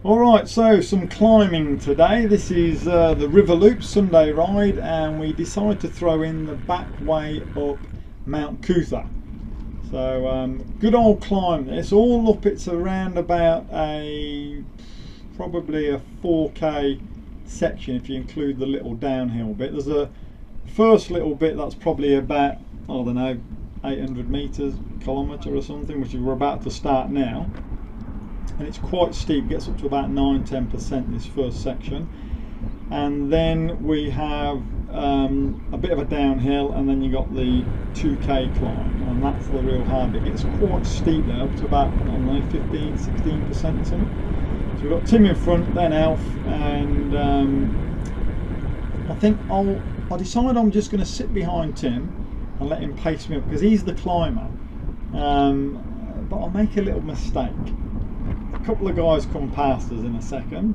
Alright, so some climbing today. This is the River Loop Sunday ride, and we decided to throw in the back way up Mt Coottha. So good old climb this, all up it's around about probably a 4k section if you include the little downhill bit. There's a first little bit that's probably about, I don't know, 800 meters, kilometre or something, which we're about to start now. And it's quite steep, gets up to about 9–10% this first section, and then we have a bit of a downhill, and then you got the 2k climb, and that's the real hard bit. It's quite steep there, up to about, I don't know, 15–16% or something. So we've got Tim in front, then Alf, and I think I decided I'm just going to sit behind Tim and let him pace me up, because he's the climber. But I'll make a little mistake. A couple of guys come past us in a second,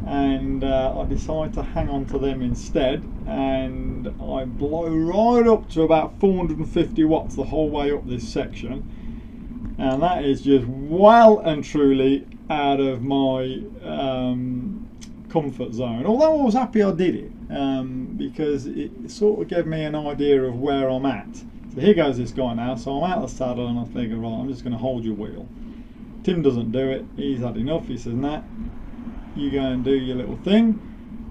and I decide to hang on to them instead, and I blow right up to about 450 watts the whole way up this section, and that is just well and truly out of my comfort zone. Although I was happy I did it, because it sort of gave me an idea of where I'm at. So here goes this guy now, so I'm out of the saddle and I figure, right, I'm just going to hold your wheel. Tim doesn't do it, he's had enough. He says, nah, you go and do your little thing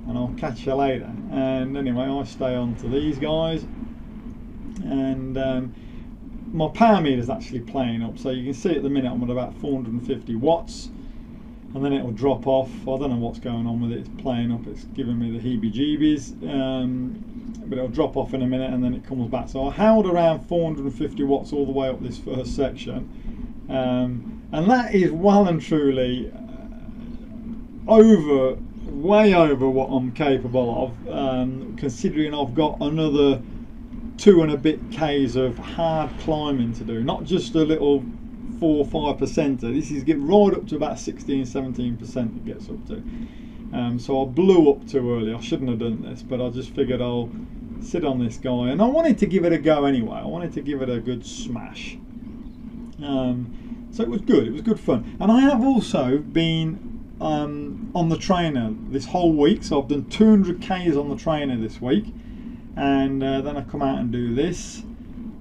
and I'll catch you later. And anyway, I stay on to these guys, and my power meter is actually playing up, so you can see at the minute I'm at about 450 watts, and then it'll drop off. I don't know what's going on with it, it's playing up, it's giving me the heebie-jeebies, but it'll drop off in a minute and then it comes back. So I held around 450 watts all the way up this first section, and that is well and truly way over what I'm capable of, considering I've got another 2 and a bit k's of hard climbing to do, not just a little 4 or 5%. This is get right up to about 16–17% it gets up to. So I blew up too early. I shouldn't have done this, but I just figured I'll sit on this guy, and I wanted to give it a go anyway. I wanted to give it a good smash. So it was good, it was good fun. And I have also been on the trainer this whole week, so I've done 200 k's on the trainer this week, and then I come out and do this,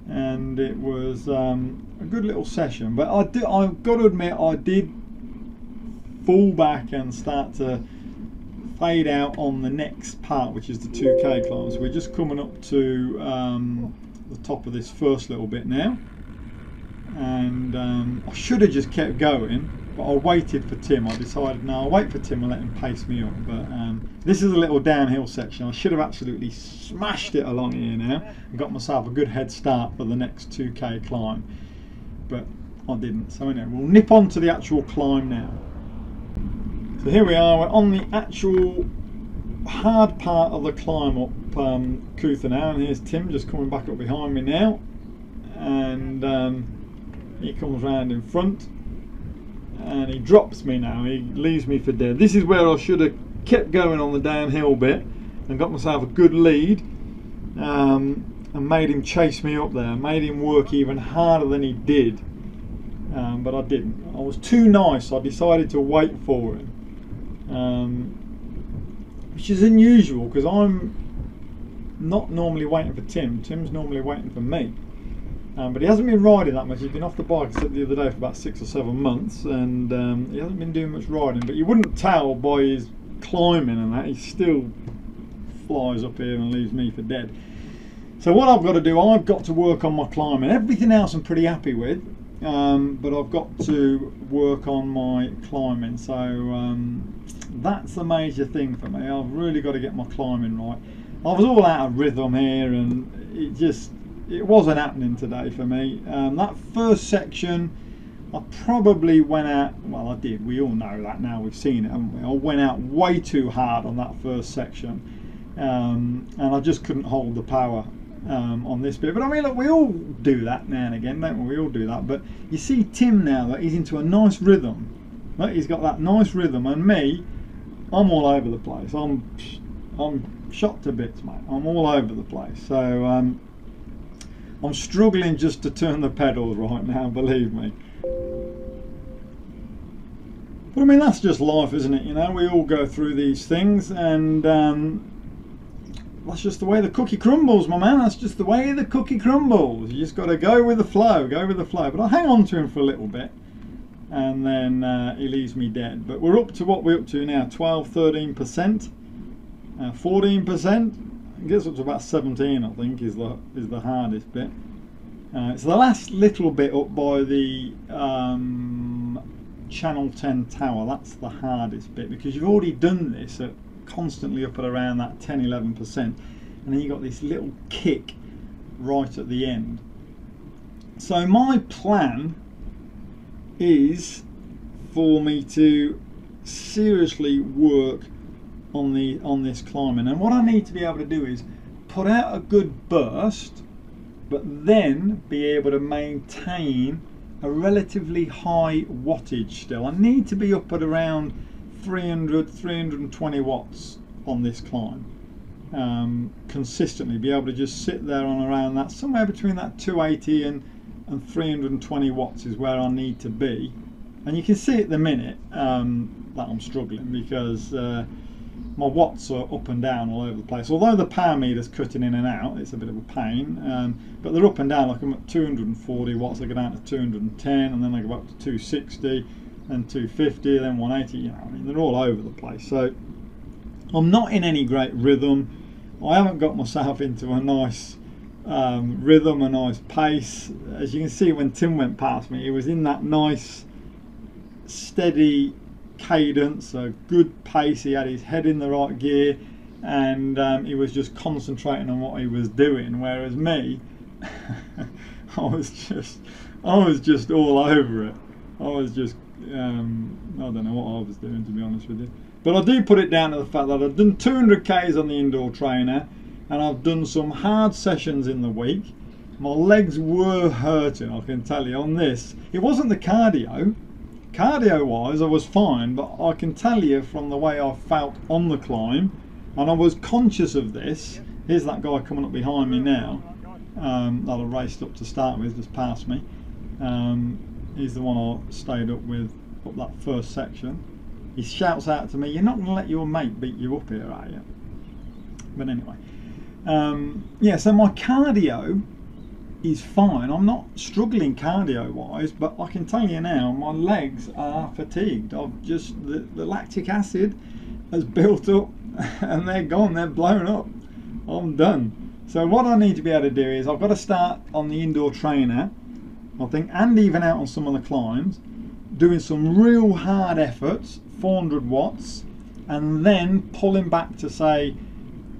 and it was a good little session. But I've got to admit, I did fall back and start to fade out on the next part, which is the 2k climb. So we're just coming up to the top of this first little bit now, and I should have just kept going, but I waited for Tim. I decided, no, I'll wait for Tim and let him pace me up. But this is a little downhill section. I should have absolutely smashed it along here now and got myself a good head start for the next 2k climb, but I didn't. So anyway, we'll nip on to the actual climb now. So here we are, we're on the actual hard part of the climb up Coot-Tha now, and here's Tim just coming back up behind me now, and he comes round in front and he drops me now, he leaves me for dead. This is where I should have kept going on the downhill bit and got myself a good lead, and made him chase me up there, made him work even harder than he did, but I didn't. I was too nice, I decided to wait for him, which is unusual because I'm not normally waiting for Tim. Tim's normally waiting for me. But he hasn't been riding that much. He's been off the bike except the other day for about 6 or 7 months, and he hasn't been doing much riding. But you wouldn't tell by his climbing and that. He still flies up here and leaves me for dead. So what I've got to do, I've got to work on my climbing. Everything else I'm pretty happy with, but I've got to work on my climbing. So that's the major thing for me. I've really got to get my climbing right. I was all out of rhythm here, and it wasn't happening today for me. That first section, I probably went out, well, I did, we all know that now, we've seen it, haven't we? I went out way too hard on that first section, and I just couldn't hold the power on this bit. But I mean, look, we all do that now and again, don't we? We all do that. But you see Tim now, that he's into a nice rhythm. Right? He's got that nice rhythm, and me, I'm all over the place. I'm shot to bits, mate. I'm all over the place. So I'm struggling just to turn the pedals right now, believe me. But I mean, that's just life, isn't it? You know, we all go through these things, and that's just the way the cookie crumbles, my man. That's just the way the cookie crumbles. You just got to go with the flow, go with the flow. But I'll hang on to him for a little bit, and then he leaves me dead. But we're up to what we're up to now, 12, 13%, 14%. It gets up to about 17, I think, is the hardest bit. It's the last little bit up by the Channel 10 tower. That's the hardest bit, because you've already done this at constantly up at around that 10-11%, and then you got this little kick right at the end. So my plan is for me to seriously work on this climbing, and what I need to be able to do is put out a good burst, but then be able to maintain a relatively high wattage still. I need to be up at around 320 watts on this climb consistently, be able to just sit there on around that, somewhere between that 280 and 320 watts is where I need to be. And you can see at the minute that I'm struggling, because my watts are up and down all over the place. Although the power meter's cutting in and out, it's a bit of a pain, but they're up and down. Like I'm at 240 watts, I go down to 210, and then I go up to 260, then 250, then 180. You know, I mean, they're all over the place. So I'm not in any great rhythm. I haven't got myself into a nice rhythm, a nice pace. As you can see, when Tim went past me, he was in that nice steady cadence, a good pace. He had his head in the right gear, and he was just concentrating on what he was doing, whereas me, I was just all over it. I was just I don't know what I was doing, to be honest with you. But I do put it down to the fact that I've done 200 Ks on the indoor trainer, and I've done some hard sessions in the week. My legs were hurting, I can tell you, on this. It wasn't the cardio. Cardio wise I was fine, but I can tell you from the way I felt on the climb, and I was conscious of this. Here's that guy coming up behind me now, that I raced up to start with, just past me. He's the one I stayed up with up that first section. He shouts out to me, "You're not going to let your mate beat you up here, are you?" But anyway, yeah, so my cardio is fine. I'm not struggling cardio wise, but I can tell you now, my legs are fatigued. I've just, the lactic acid has built up and they're gone, they're blown up. I'm done. So what I need to be able to do is, I've got to start on the indoor trainer, I think, and even out on some of the climbs, doing some real hard efforts, 400 watts, and then pulling back to say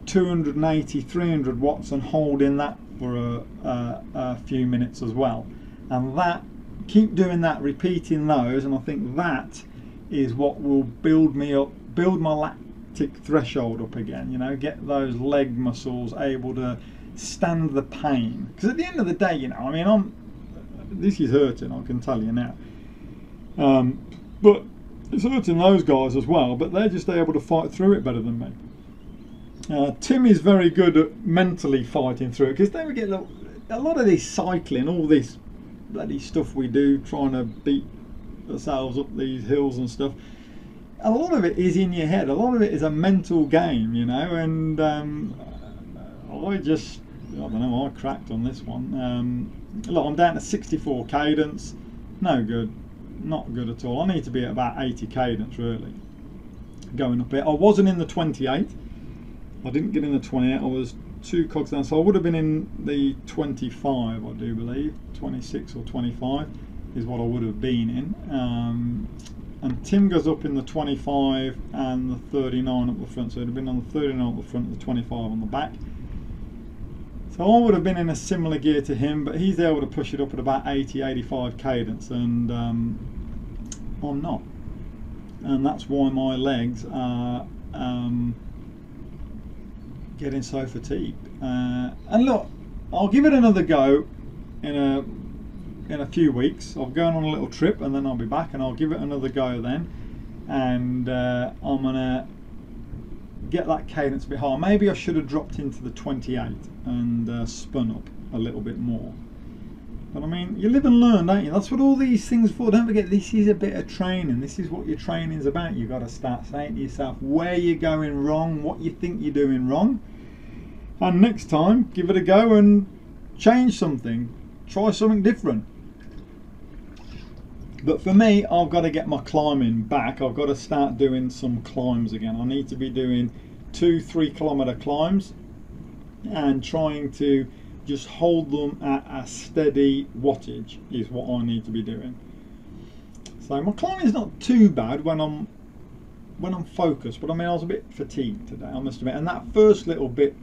280, 300 watts and holding that for a few minutes as well. And that, keep doing that, repeating those, and I think that is what will build me up, build my lactic threshold up again, you know, get those leg muscles able to stand the pain. Because at the end of the day, you know, I mean, this is hurting, I can tell you now. But it's hurting those guys as well, but they're just able to fight through it better than me. Tim is very good at mentally fighting through it, because they would get a lot of this cycling, all this bloody stuff we do, trying to beat ourselves up these hills and stuff. A lot of it is in your head. A lot of it is a mental game, you know. And I don't know, I cracked on this one. Look, I'm down to 64 cadence. No good, not good at all. I need to be at about 80 cadence really, going up it. I wasn't in the 28. I didn't get in the 28, I was 2 cogs down, so I would have been in the 25, I do believe. 26 or 25 is what I would have been in. And Tim goes up in the 25 and the 39 up the front, so it would have been on the 39 up the front and the 25 on the back. So I would have been in a similar gear to him, but he's able to push it up at about 80, 85 cadence, and I'm not. And that's why my legs are getting so fatigued. And look, I'll give it another go in a few weeks. I'm going on a little trip and then I'll be back, and I'll give it another go then, and I'm gonna get that cadence a bit higher. Maybe I should have dropped into the 28 and spun up a little bit more. But I mean, you live and learn, don't you? That's what all these things are for. Don't forget, this is a bit of training. This is what your training's about. You've got to start saying to yourself where you're going wrong, what you think you're doing wrong, and next time give it a go and change something, try something different. But for me, I've got to get my climbing back. I've got to start doing some climbs again. I need to be doing 2-3 kilometre climbs and trying to just hold them at a steady wattage is what I need to be doing. So my climbing is not too bad when I'm focused, but I mean, I was a bit fatigued today, I must admit. And that first little bit,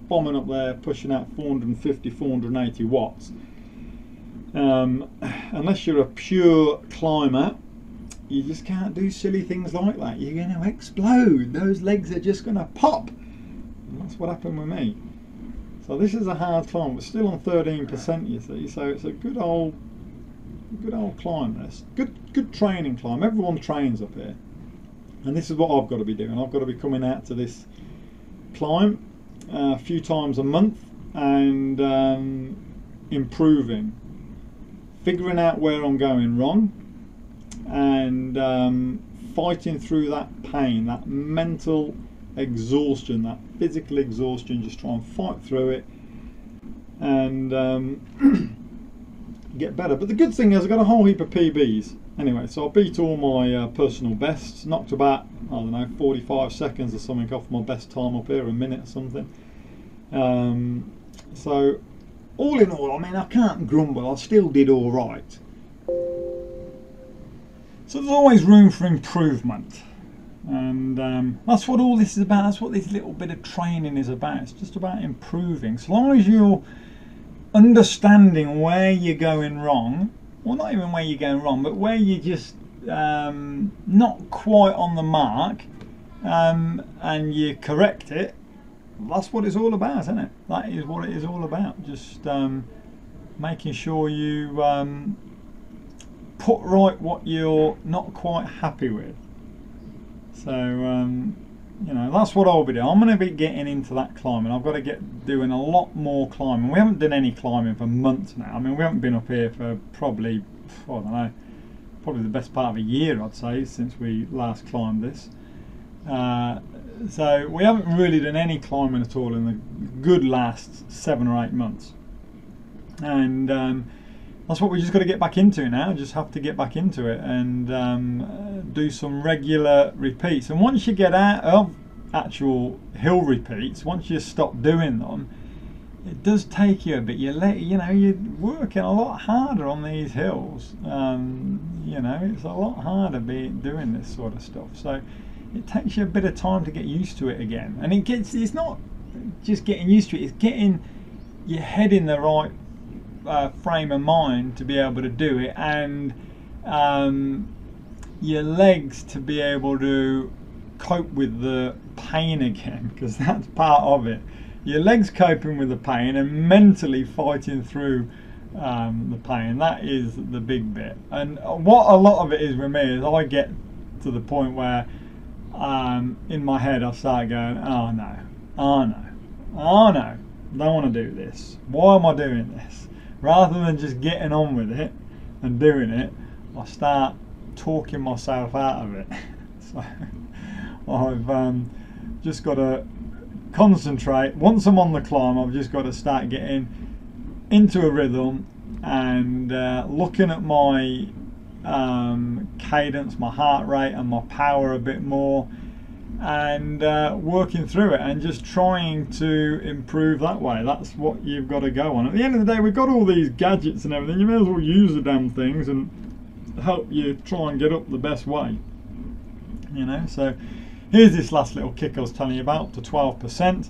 bombing up there, pushing out 450, 480 watts. Unless you're a pure climber, you just can't do silly things like that. You're going to explode. Those legs are just going to pop. And that's what happened with me. So this is a hard climb. We're still on 13%, you see. So it's a good old climb. This good training climb. Everyone trains up here, and this is what I've got to be doing. I've got to be coming out to this climb a few times a month and improving, figuring out where I'm going wrong, and fighting through that pain, that mental exhaustion, that physical exhaustion. Just try and fight through it and get better. But the good thing is I've got a whole heap of PBs anyway, so I beat all my personal bests, knocked about, I don't know, 45 seconds or something off my best time up here, a minute or something. So all in all, I mean, I can't grumble. I still did all right. So there's always room for improvement, and that's what all this is about. That's what this little bit of training is about. It's just about improving. So long as you're understanding where you're going wrong, well, not even where you're going wrong, but where you're just not quite on the mark, and you correct it. That's what it's all about, isn't it? That is what it is all about. Just making sure you put right what you're not quite happy with. So you know, that's what I'll be doing. I'm going to be getting into that climbing. I've got to get doing a lot more climbing. We haven't done any climbing for months now. I mean, we haven't been up here for probably, I don't know, probably the best part of a year, I'd say, since we last climbed this. So we haven't really done any climbing at all in the good last 7 or 8 months, and that's what we just got to get back into now. Just have to get back into it and do some regular repeats. And once you get out of actual hill repeats, once you stop doing them, it does take you a bit. You know, you're working a lot harder on these hills. You know, it's a lot harder doing this sort of stuff. So it takes you a bit of time to get used to it again. And it's not just getting used to it, it's getting your head in the right frame of mind to be able to do it, and your legs to be able to cope with the pain again, because that's part of it. Your legs coping with the pain and mentally fighting through the pain. That is the big bit. And what a lot of it is with me is I get to the point where in my head I start going, oh no, oh no, oh no, don't want to do this. Why am I doing this? Rather than just getting on with it and doing it, I start talking myself out of it. So I've just got to concentrate. Once I'm on the climb, I've just got to start getting into a rhythm and looking at my cadence, my heart rate and my power a bit more, and working through it and just trying to improve that way. That's what you've got to go on. At the end of the day, we've got all these gadgets and everything. You may as well use the damn things and help you try and get up the best way, you know. So here's this last little kick I was telling you about, up to 12%,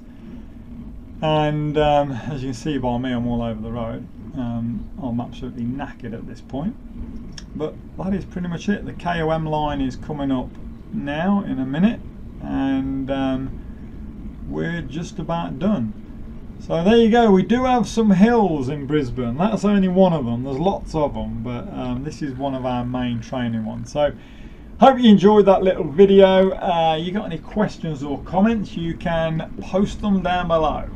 and as you can see by me, I'm all over the road. I'm absolutely knackered at this point, but that is pretty much it. The KOM line is coming up now in a minute, and we're just about done. So there you go. We do have some hills in Brisbane. That's only one of them. There's lots of them, but this is one of our main training ones. So hope you enjoyed that little video. You got any questions or comments, you can post them down below.